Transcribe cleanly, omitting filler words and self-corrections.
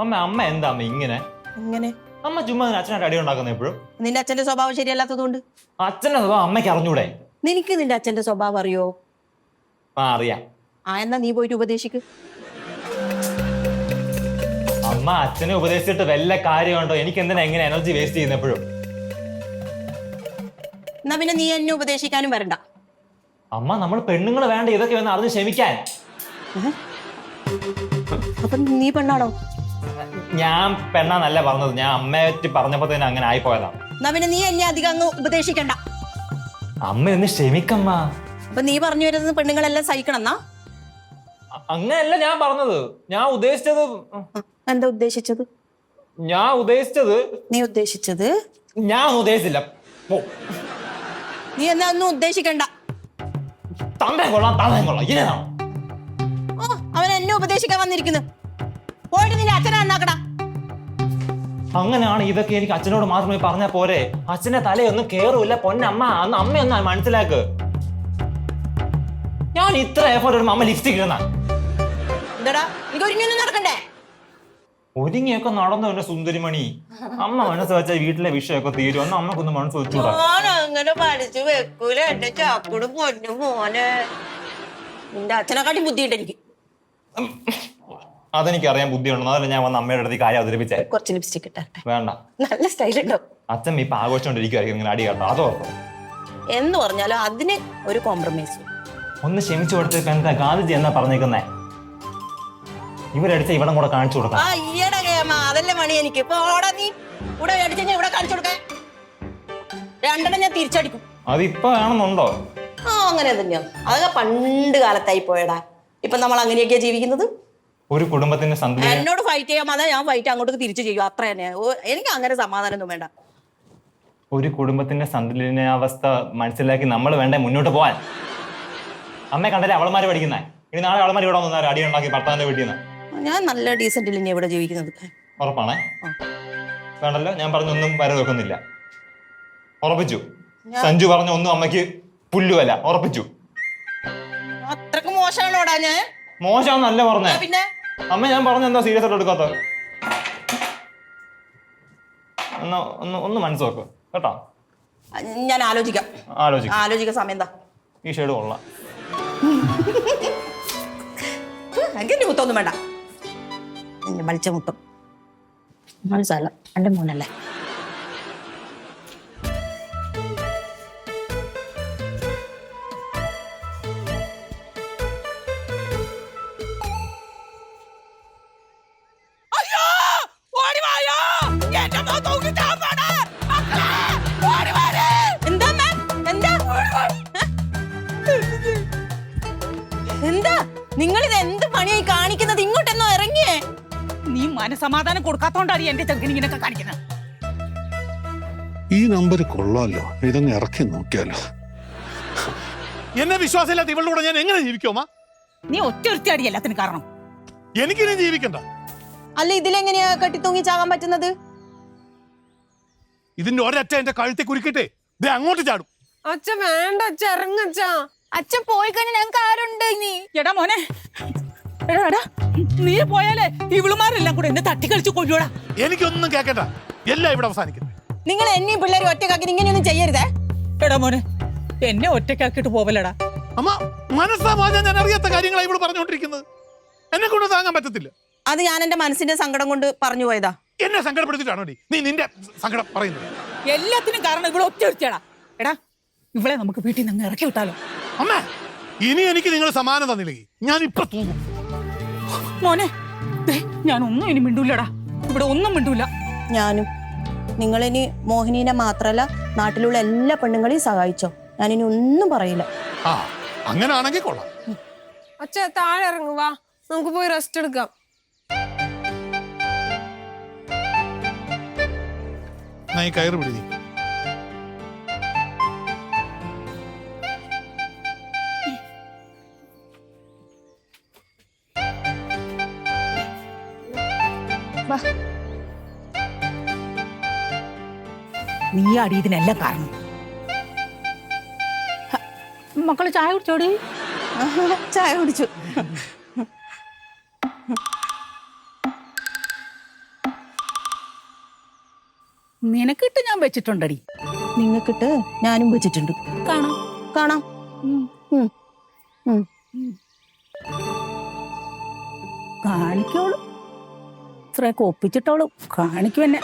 അമ്മ അമ്മ എന്താ അമ്മ ഇങ്ങനെ എങ്ങനെ? അമ്മ ചുമ്മാ അച്ഛനായിട്ട് അടി ഉണ്ടാക്കുന്ന എപ്പോഴും. നിന്റെ അച്ഛന്റെ സ്വഭാവം ശരിയല്ലാത്തതുകൊണ്ട്. അച്ഛന്റെ സ്വഭാവം അമ്മയ്ക്ക് അറിഞ്ഞൂടെ? നിനക്ക് നിന്റെ അച്ഛന്റെ സ്വഭാവം അറിയോ? അറിയാം. എന്നാ നീ പോയിട്ട് ഉപദേശിക്ക്. അമ്മ അച്ഛനെ ഉപദേശിച്ചിട്ട് വല്ല കാര്യമുണ്ടോ? എനിക്ക് എന്തിനാ എങ്ങനെ എനർജി വേസ്റ്റ് ചെയ്യുന്ന എപ്പോഴും? എന്നാ പിന്നെ നീ എന്നെ ഉപദേശിക്കാനും വരണ്ട. അമ്മ നമ്മൾ പെണ്ണുങ്ങൾ വേണ്ട ഇതൊക്കെ വന്ന് അറിഞ്ഞ് ക്ഷമിക്കാൻ. അപ്പൊ നീ പെണ്ണാണോ? ഞാൻ പെണ്ണാന്നല്ല പറഞ്ഞത്, ഞാൻ അമ്മയെ പറ്റി പറഞ്ഞപ്പോ തന്നെ അങ്ങനെ ആയിപ്പോയതാണ്. എന്നാ പിന്നെ നീ എന്നെ അധികം അങ്ങ് ഉപദേശിക്കണ്ട. അമ്മ ഒന്ന് ക്ഷമിക്കമ്മ. അപ്പൊ നീ പറഞ്ഞു വരുന്നത് പെണ്ണുങ്ങളെല്ലാം സഹിക്കണം എന്നാ? അങ്ങനെയല്ല ഞാൻ പറഞ്ഞത്. ഞാൻ ഉദ്ദേശിച്ചത്. എന്താ ഉദ്ദേശിച്ചത്? ഞാൻ ഉദ്ദേശിച്ചത്. നീ ഉദ്ദേശിച്ചത്? ഞാൻ ഉദ്ദേശിച്ചില്ല. നീ എന്നാ ഒന്നും ഉദ്ദേശിക്കണ്ട. തന്തേ കൊള്ളാം ഇങ്ങനെയാണോ? അവൻ എന്നെ ഉപദേശിക്കാൻ വന്നിരിക്കുന്നു. പോയിട്ട് നിന്റെ അച്ഛനെ നന്നാക്കടാ. അങ്ങനെയാണ് ഇതൊക്കെ എനിക്ക് അച്ഛനോട് മാത്രമേ പറഞ്ഞാ പോരെ? അച്ഛന്റെ തലയൊന്നും കേറൂല്ല പൊന്നമ്മ. അന്ന് അമ്മയൊന്ന് മനസ്സിലാക്ക്. ഞാൻ ഇത്ര എഫേർട്ട് ഇടുമ്പോ അമ്മ ലിപ്സ്റ്റിക് ഇടുന്ന എന്താടാ? എനിക്ക് ഒരുങ്ങിയൊന്നും നടക്കണ്ടേ? ഒരുങ്ങിയൊക്കെ നടന്നു എന്റെ സുന്ദരിമണി. അമ്മ മനസ്സ് വെച്ചാൽ വീട്ടിലെ വിഷയമൊക്കെ തീരും. അന്ന് അമ്മക്കൊന്ന് മനസ്സ് വെച്ചൂടാ. അങ്ങനെ പഠിച്ചു വെക്കൂല എന്റെ ചാക്കൂട് പൊന്നു മോനെ. നിന്റെ അച്ഛനെക്കാട്ടി ബുദ്ധിയുണ്ട് എനിക്ക്. അതെനിക്കറിയാൻ ബുദ്ധിയുണ്ടെന്ന്. അതല്ല ഞാൻ വന്ന് അമ്മയുടെ അടുത്ത് കാര്യം അവതരിപ്പിച്ചേ. കുറച്ച് ലിപ്സ്റ്റിക് ഇട്ടെ. വേണ്ട, നല്ല സ്റ്റൈൽ ഉണ്ടോ? അച്ഛൻ ഇപ്പൊ ആഘോഷിച്ചോണ്ടിരിക്കുവായിരിക്കും ഇങ്ങനെ അടി കേട്ടോ. അതോർത്തോ? എന്ന് പറഞ്ഞാലും അതിന് ഒരു കോംപ്രമൈസ്. ഒന്ന് ക്ഷമിച്ചു കൊടുത്തിട്ട് എന്താ ഗാന്ധിജി എന്നാ പറഞ്ഞേക്കുന്നേ? ഇവരടിച്ച ഇവിടം കൂടെ കാണിച്ചു കൊടുക്കാം. അതല്ലേ മണി എനിക്ക്. ഇപ്പൊ നീ ഇവിടെ അടിച്ച ഇവിടെ കാണിച്ചു കൊടുക്കാൻ രണ്ടെണ്ണം ഞാൻ തിരിച്ചടിക്കും. അതിപ്പോ വേണമെന്നുണ്ടോ? അങ്ങനെ തന്നെയോ? അതൊക്കെ പണ്ട് കാലത്തായി പോയടാ. ഇപ്പൊ നമ്മൾ അങ്ങനെയൊക്കെയാ ജീവിക്കുന്നത്. ഒരു കുടുംബത്തിന്റെ സന്തുലനം. എന്നോട് ഫൈറ്റ് ചെയ്യാൻ അതാ ഞാൻ ഫൈറ്റ് അങ്ങോട്ട് തിരിച്ചു ചെയ്യും. അത്ര തന്നെ. എനിക്ക് അങ്ങനെ സമാധാനം ഒന്നും വേണ്ട. ഒരു കുടുംബത്തിന്റെ സന്തുലനാവസ്ഥ മനസ്സിലാക്കി നമ്മൾ വേണ്ടേ മുന്നോട്ട് പോവാൻ. അമ്മയെ കണ്ടല്ലേ അവളമാര് പഠിക്കുന്നേ. ഇനി നാളെ അവളമാർ ഇവിടെ വന്നാൽ അടി ഉണ്ടാക്കി ഭർത്താവിന്റെ വീട്ടിൽ നിന്ന്. ഞാൻ നല്ല ഡീസന്റിൽ ഇനി ഇവിടെ ജീവിക്കുന്നത്. ഉറപ്പാണേ? വേണ്ടല്ലോ, ഞാൻ പറഞ്ഞൊന്നും വരെ വെക്കുന്നില്ല. ഉറപ്പിച്ചു. സഞ്ജു പറഞ്ഞ ഒന്നും അമ്മയ്ക്ക് പുല്ലുവല്ല. ഉറപ്പിച്ചു. അത്രക്ക് മോശമാണോടാ ഞാൻ? മോശമാണെന്നല്ല പറഞ്ഞേ. പിന്നെ അമ്മ ഞാൻ പറഞ്ഞ എന്താ സീരിയസ് ആയിട്ട് എടുക്കാത്ത? ഒന്ന് മനസ്സ് വെക്ക് കേട്ടോ. ഞാൻ ആലോചിക്കാം. ആലോചിക്കാൻ സമയം എന്താ? ഈ ഷെയ്ഡ് കൊള്ളാം. എനിക്ക് മുത്തൊന്നും വേണ്ട. വലിച്ച മുത്തം മനസ്സല്ല എന്റെ മോനല്ലേ. എന്താ നിങ്ങൾ ഇത് എന്ത് പണിയായി കാണിക്കുന്നത്? ഇങ്ങോട്ടെന്നോ ഇറങ്ങിയേ. നീ മനസമാധാനം കൊടുക്കാത്തോണ്ടാണ് എന്റെ ചെറുക്കൻ ഇങ്ങനെയൊക്കെ കാണിക്കുന്നത്. ഈ നമ്പർ കൊള്ളാലോ, ഇതങ്ങ് ഇറക്കി നോക്കിയാലോ. എന്നെ വിശ്വാസമില്ലാത്ത ഇവളുടെ ഞാൻ എങ്ങനെ ജീവിക്കുമോ? നീ ഒറ്റയൊരുത്തിയാടി എല്ലാത്തിനും കാരണം. എനിക്കിനി ജീവിക്കണ്ട. അല്ല, ഇതിലെങ്ങനെയാ കെട്ടിത്തൂങ്ങി ചാകാൻ പറ്റുന്നത്? ഇതിന്റെ ഒരറ്റ എന്റെ കഴുത്തെ കുരുക്കിട്ടേ ദേ അങ്ങോട്ട് ചാടും. അച്ഛൻ വേണ്ട, അച്ഛൻ ഇറങ്ങച്ചാ. അച്ഛൻ പോയി കഴിഞ്ഞാൽ ഞങ്ങൾക്ക് ആരുണ്ട്? നീ എടാ മോനെ, എടാ നീ പോയാലേ ഇവളുമാരെല്ലാം കൂടെ എന്നെ തട്ടിക്കളിച്ച് കൊല്ലുവാടാ. എനിക്കൊന്നും കേക്കണ്ട, എല്ലാം ഇവിടെ അവസാനിക്കും. നിങ്ങൾ എന്നെയും പിള്ളേരും ഒറ്റക്കാക്കി ഇങ്ങനെയൊന്നും ചെയ്യരുതേ. എടാ മോനെ, എന്നെ ഒറ്റക്കാക്കിട്ട് പോവലടാ. അമ്മ മനസ്സാവാൻ ഞാൻ അറിയാത്ത കാര്യങ്ങളാണ് ഇവിടെ പറഞ്ഞുകൊണ്ടിരിക്കുന്നത്. എന്നെ കൊണ്ട് താങ്ങാൻ പറ്റത്തില്ല. അത് ഞാൻ എന്റെ മനസ്സിന്റെ സങ്കടം കൊണ്ട് പറഞ്ഞു പോയതാ. എന്നെ സങ്കടപ്പെടുത്തിട്ടാണോ നീ നിന്റെ സങ്കടം പറയുന്നത്? എല്ലാത്തിനും കാരണം ഇവിടെ ഒറ്റയൊരുത്തിയാടാ. എടാ ഇവളെ നമുക്ക് വീട്ടിൽ നിന്ന് ഇറക്കി വിട്ടാലോ? അമ്മ ഇനി എനിക്ക് നിങ്ങൾ സമാനം തന്നില്ലെങ്കിൽ ഞാൻ ഇപ്പൊ തൂങ്ങും. മോനെ, ഞാൻ ഒന്നും ഇനി മിണ്ടൂലടാ. ഇവിടെ ഒന്നും മിണ്ടൂല. ഞാനും. നിങ്ങളിനി മോഹിനീനെ മാത്രല്ല നാട്ടിലുള്ള എല്ലാ പെണ്ണുങ്ങളെയും സഹായിച്ചോ. ഞാനിനി ഒന്നും പറയില്ല. അങ്ങനാണെങ്കിൽ കൊള്ളാം. അച്ഛ താഴെ ഇറങ്ങുക, നമുക്ക് പോയി റെസ്റ്റ് എടുക്കാം. ഈ കയറ് പിടി. നീ അടി ഇതിനെല്ലാം കാരണം. മക്കള് ചായ കുടിച്ചോടി? ചായ കുടിച്ചു. നിനക്കിട്ട് ഞാൻ വെച്ചിട്ടുണ്ടടി. നിങ്ങക്കിട്ട് ഞാനും വെച്ചിട്ടുണ്ട്. കാണാം. കാണാം. കാണിക്കോളൂ. ഇത്രയൊക്കെ ഒപ്പിച്ചിട്ടോളൂ. കാണിക്കും എന്നെ.